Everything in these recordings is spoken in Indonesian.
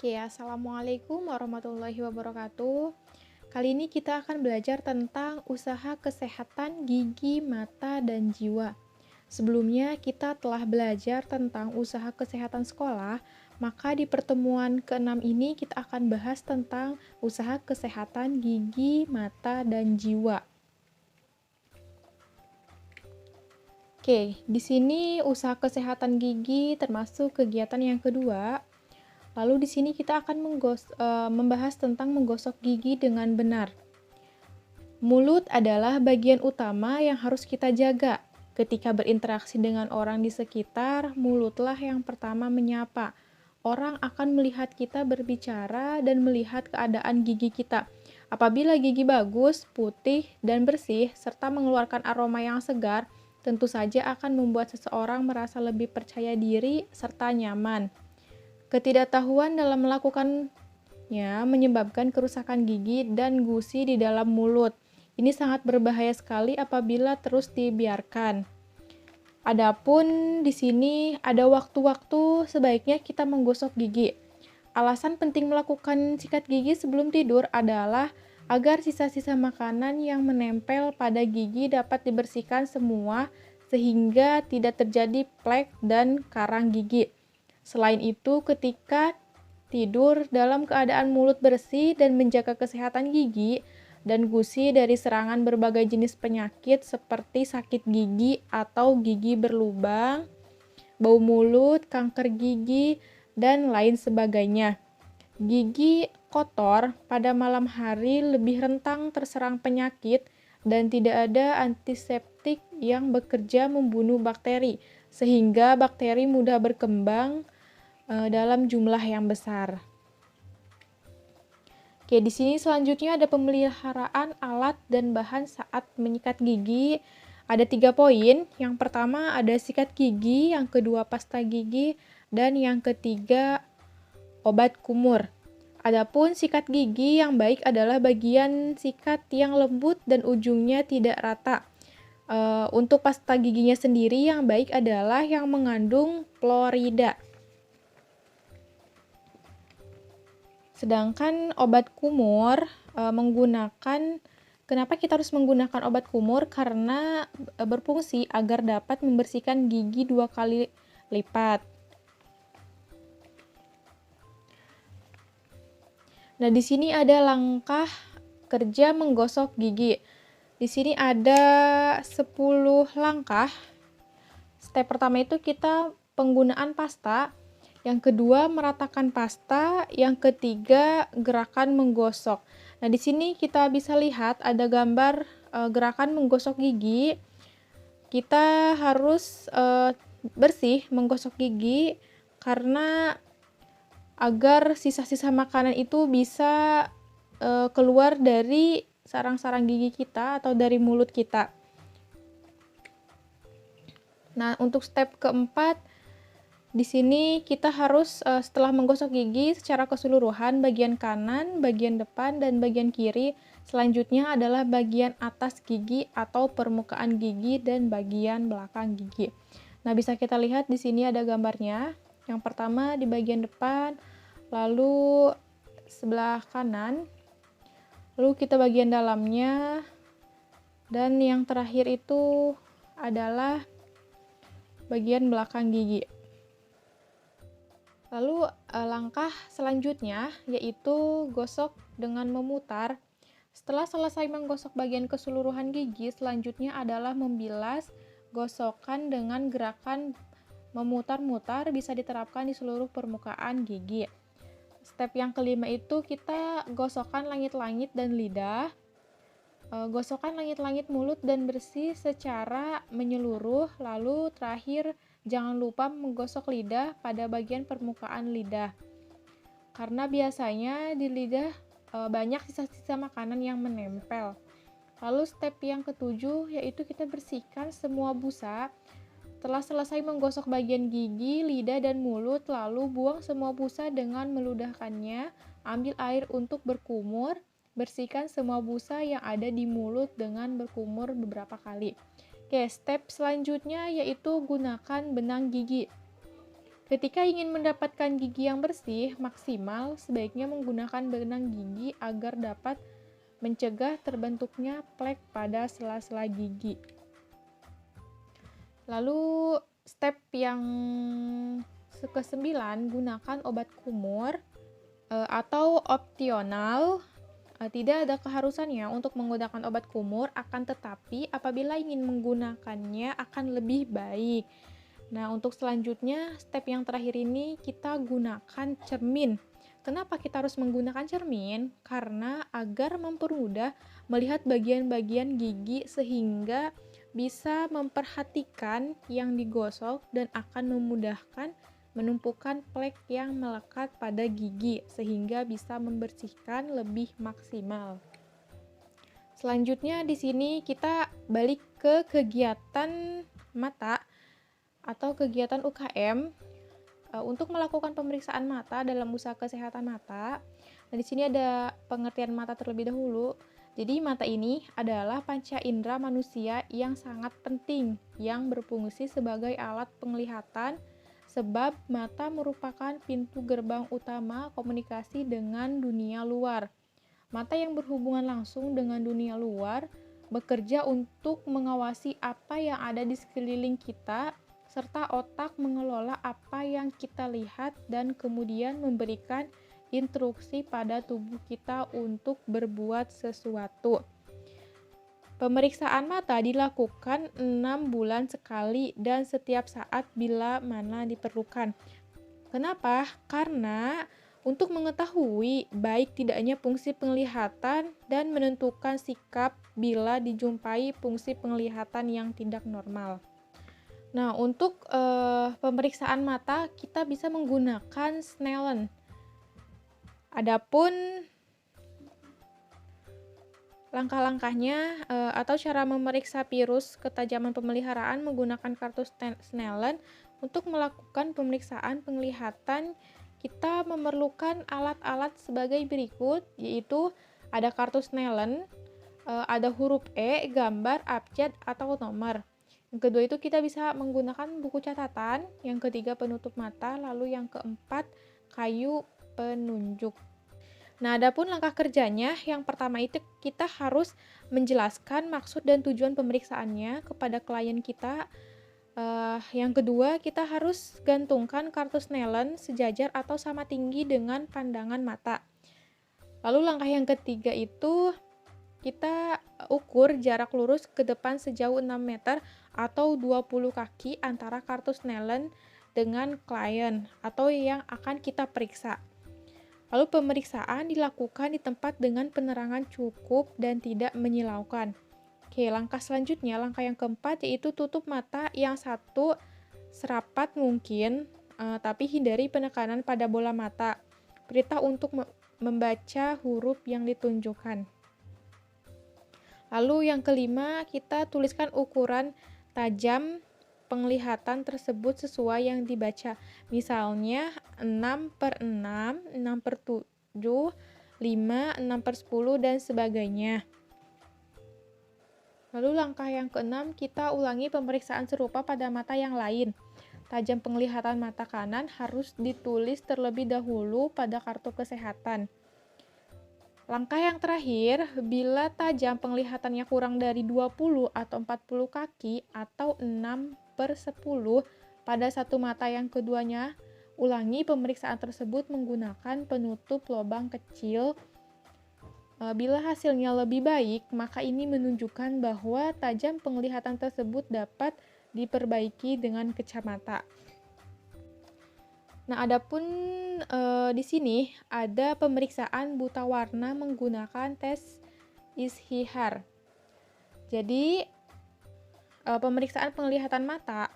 Oke, assalamualaikum warahmatullahi wabarakatuh. Kali ini kita akan belajar tentang usaha kesehatan gigi, mata, dan jiwa. Sebelumnya kita telah belajar tentang usaha kesehatan sekolah, maka di pertemuan keenam ini kita akan bahas tentang usaha kesehatan gigi, mata, dan jiwa. Oke, di sini usaha kesehatan gigi termasuk kegiatan yang kedua. Lalu di sini kita akan membahas tentang menggosok gigi dengan benar. Mulut adalah bagian utama yang harus kita jaga. Ketika berinteraksi dengan orang di sekitar, mulutlah yang pertama menyapa. Orang akan melihat kita berbicara dan melihat keadaan gigi kita. Apabila gigi bagus, putih, dan bersih, serta mengeluarkan aroma yang segar, tentu saja akan membuat seseorang merasa lebih percaya diri serta nyaman. Ketidaktahuan dalam melakukannya menyebabkan kerusakan gigi dan gusi di dalam mulut. Ini sangat berbahaya sekali apabila terus dibiarkan. Adapun di sini ada waktu-waktu sebaiknya kita menggosok gigi. Alasan penting melakukan sikat gigi sebelum tidur adalah agar sisa-sisa makanan yang menempel pada gigi dapat dibersihkan semua sehingga tidak terjadi plek dan karang gigi. Selain itu, ketika tidur dalam keadaan mulut bersih dan menjaga kesehatan gigi dan gusi dari serangan berbagai jenis penyakit seperti sakit gigi atau gigi berlubang, bau mulut, kanker gigi, dan lain sebagainya. Gigi kotor pada malam hari lebih rentan terserang penyakit dan tidak ada antiseptik yang bekerja membunuh bakteri, sehingga bakteri mudah berkembang dalam jumlah yang besar. Oke, di sini selanjutnya ada pemeliharaan alat dan bahan saat menyikat gigi. Ada 3 poin. Yang pertama ada sikat gigi, yang kedua pasta gigi, dan yang ketiga obat kumur. Adapun sikat gigi yang baik adalah bagian sikat yang lembut dan ujungnya tidak rata. Untuk pasta giginya sendiri yang baik adalah yang mengandung fluorida. Sedangkan obat kumur kenapa kita harus menggunakan obat kumur? Karena berfungsi agar dapat membersihkan gigi 2 kali lipat. Nah, di sini ada langkah kerja menggosok gigi. Di sini ada 10 langkah. Step pertama itu kita penggunaan pasta. Yang kedua, meratakan pasta. Yang ketiga, gerakan menggosok. Nah, di sini kita bisa lihat ada gambar gerakan menggosok gigi. Kita harus bersih menggosok gigi karena agar sisa-sisa makanan itu bisa keluar dari sarang-sarang gigi kita atau dari mulut kita. Nah, untuk step keempat, di sini kita harus setelah menggosok gigi secara keseluruhan, bagian kanan, bagian depan, dan bagian kiri. Selanjutnya adalah bagian atas gigi atau permukaan gigi dan bagian belakang gigi. Nah, bisa kita lihat di sini ada gambarnya. Yang pertama di bagian depan, lalu sebelah kanan, lalu kita bagian dalamnya, dan yang terakhir itu adalah bagian belakang gigi. Lalu langkah selanjutnya yaitu gosok dengan memutar. Setelah selesai menggosok bagian keseluruhan gigi, selanjutnya adalah membilas. Gosokan dengan gerakan memutar-mutar bisa diterapkan di seluruh permukaan gigi. Step yang kelima itu kita gosokkan langit-langit dan lidah. Gosokkan langit-langit mulut dan bersih secara menyeluruh. Lalu terakhir, jangan lupa menggosok lidah pada bagian permukaan lidah. Karena biasanya di lidah banyak sisa-sisa makanan yang menempel. Lalu step yang ketujuh yaitu kita bersihkan semua busa. Setelah selesai menggosok bagian gigi, lidah, dan mulut, lalu buang semua busa dengan meludahkannya. Ambil air untuk berkumur. Bersihkan semua busa yang ada di mulut dengan berkumur beberapa kali. Oke, step selanjutnya yaitu gunakan benang gigi. Ketika ingin mendapatkan gigi yang bersih maksimal, sebaiknya menggunakan benang gigi agar dapat mencegah terbentuknya plek pada sela-sela gigi. Lalu step yang ke-9, gunakan obat kumur atau opsional. Tidak ada keharusannya untuk menggunakan obat kumur, akan tetapi apabila ingin menggunakannya akan lebih baik. Nah, untuk selanjutnya, step yang terakhir ini kita gunakan cermin. Kenapa kita harus menggunakan cermin? Karena agar mempermudah melihat bagian-bagian gigi sehingga bisa memperhatikan yang digosok dan akan memudahkan menumpukan plek yang melekat pada gigi sehingga bisa membersihkan lebih maksimal. Selanjutnya di sini kita balik ke kegiatan mata atau kegiatan UKM untuk melakukan pemeriksaan mata dalam usaha kesehatan mata. Nah, di sini ada pengertian mata terlebih dahulu. Jadi mata ini adalah panca indera manusia yang sangat penting yang berfungsi sebagai alat penglihatan sebab mata merupakan pintu gerbang utama komunikasi dengan dunia luar. Mata yang berhubungan langsung dengan dunia luar bekerja untuk mengawasi apa yang ada di sekeliling kita, serta otak mengelola apa yang kita lihat dan kemudian memberikan instruksi pada tubuh kita untuk berbuat sesuatu. Pemeriksaan mata dilakukan 6 bulan sekali dan setiap saat bila mana diperlukan. Kenapa? Karena untuk mengetahui baik tidaknya fungsi penglihatan dan menentukan sikap bila dijumpai fungsi penglihatan yang tidak normal. Nah, untuk pemeriksaan mata kita bisa menggunakan Snellen. Adapun langkah-langkahnya atau cara memeriksa virus ketajaman pemeliharaan menggunakan kartu Snellen. Untuk melakukan pemeriksaan penglihatan, kita memerlukan alat-alat sebagai berikut, yaitu ada kartu Snellen, ada huruf E, gambar, abjad, atau nomor. Yang kedua itu kita bisa menggunakan buku catatan, yang ketiga penutup mata, lalu yang keempat kayu penunjuk. Nah, adapun langkah kerjanya, yang pertama itu kita harus menjelaskan maksud dan tujuan pemeriksaannya kepada klien kita. Yang kedua, kita harus gantungkan kartu Snellen sejajar atau sama tinggi dengan pandangan mata. Lalu langkah yang ketiga itu kita ukur jarak lurus ke depan sejauh 6 meter atau 20 kaki antara kartu Snellen dengan klien atau yang akan kita periksa. Lalu pemeriksaan dilakukan di tempat dengan penerangan cukup dan tidak menyilaukan. Oke, langkah selanjutnya, langkah yang keempat yaitu tutup mata yang satu serapat mungkin, tapi hindari penekanan pada bola mata. Perintah untuk membaca huruf yang ditunjukkan. Lalu yang kelima, kita tuliskan ukuran tajam penglihatan tersebut sesuai yang dibaca. Misalnya 6/6, 6/7, 5, 6/10, dan sebagainya. Lalu langkah yang keenam, kita ulangi pemeriksaan serupa pada mata yang lain. Tajam penglihatan mata kanan harus ditulis terlebih dahulu pada kartu kesehatan. Langkah yang terakhir, bila tajam penglihatannya kurang dari 20 atau 40 kaki atau 6/10 pada satu mata yang keduanya, ulangi pemeriksaan tersebut menggunakan penutup lubang kecil. Bila hasilnya lebih baik, maka ini menunjukkan bahwa tajam penglihatan tersebut dapat diperbaiki dengan kacamata. Nah, adapun di sini ada pemeriksaan buta warna menggunakan tes Ishihar. Jadi pemeriksaan penglihatan mata,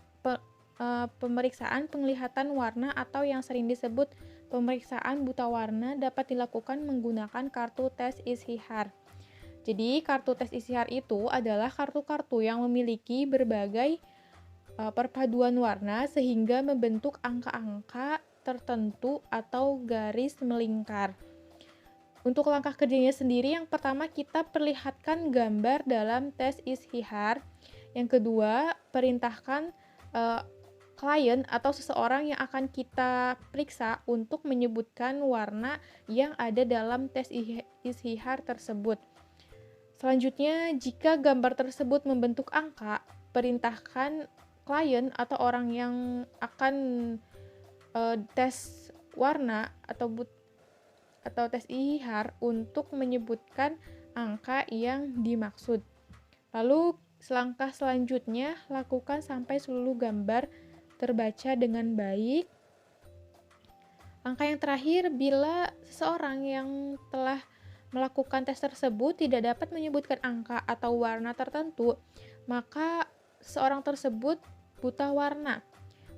pemeriksaan penglihatan warna atau yang sering disebut pemeriksaan buta warna dapat dilakukan menggunakan kartu tes Ishihar. Jadi kartu tes Ishihar itu adalah kartu-kartu yang memiliki berbagai perpaduan warna sehingga membentuk angka-angka tertentu atau garis melingkar. Untuk langkah kerjanya sendiri, yang pertama kita perlihatkan gambar dalam tes Ishihar. Yang kedua, perintahkan klien atau seseorang yang akan kita periksa untuk menyebutkan warna yang ada dalam tes istihar tersebut. Selanjutnya, jika gambar tersebut membentuk angka, perintahkan klien atau orang yang akan tes warna atau tes istihar untuk menyebutkan angka yang dimaksud. Lalu, selangkah selanjutnya, lakukan sampai seluruh gambar terbaca dengan baik. Langkah yang terakhir, bila seseorang yang telah melakukan tes tersebut tidak dapat menyebutkan angka atau warna tertentu, maka seorang tersebut buta warna.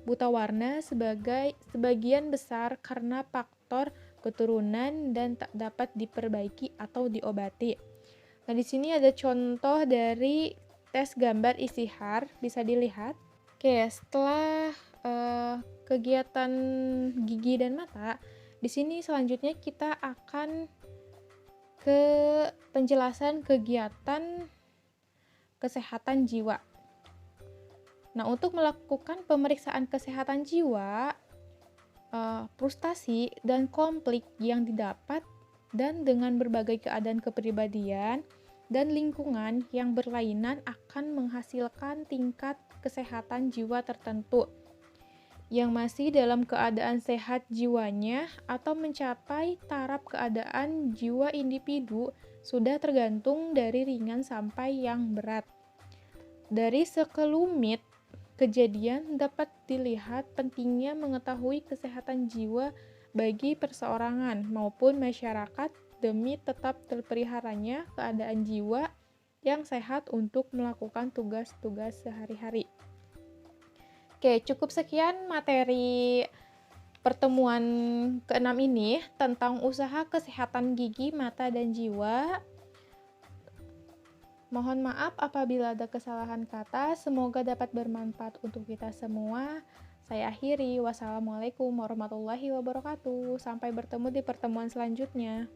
Buta warna sebagian besar karena faktor keturunan dan tak dapat diperbaiki atau diobati. Nah, di sini ada contoh dari tes gambar istihar, bisa dilihat. Oke, setelah kegiatan gigi dan mata, di sini selanjutnya kita akan ke penjelasan kegiatan kesehatan jiwa. Nah, untuk melakukan pemeriksaan kesehatan jiwa, frustasi dan konflik yang didapat dan dengan berbagai keadaan kepribadian dan lingkungan yang berlainan akan menghasilkan tingkat kesehatan jiwa tertentu yang masih dalam keadaan sehat jiwanya atau mencapai taraf keadaan jiwa individu sudah tergantung dari ringan sampai yang berat. Dari sekelumit kejadian dapat dilihat pentingnya mengetahui kesehatan jiwa bagi perseorangan maupun masyarakat demi tetap terpeliharanya keadaan jiwa yang sehat untuk melakukan tugas-tugas sehari-hari. Oke, cukup sekian materi pertemuan ke-6 ini tentang usaha kesehatan gigi, mata, dan jiwa. Mohon maaf apabila ada kesalahan kata, semoga dapat bermanfaat untuk kita semua. Saya akhiri, wassalamualaikum warahmatullahi wabarakatuh. Sampai bertemu di pertemuan selanjutnya.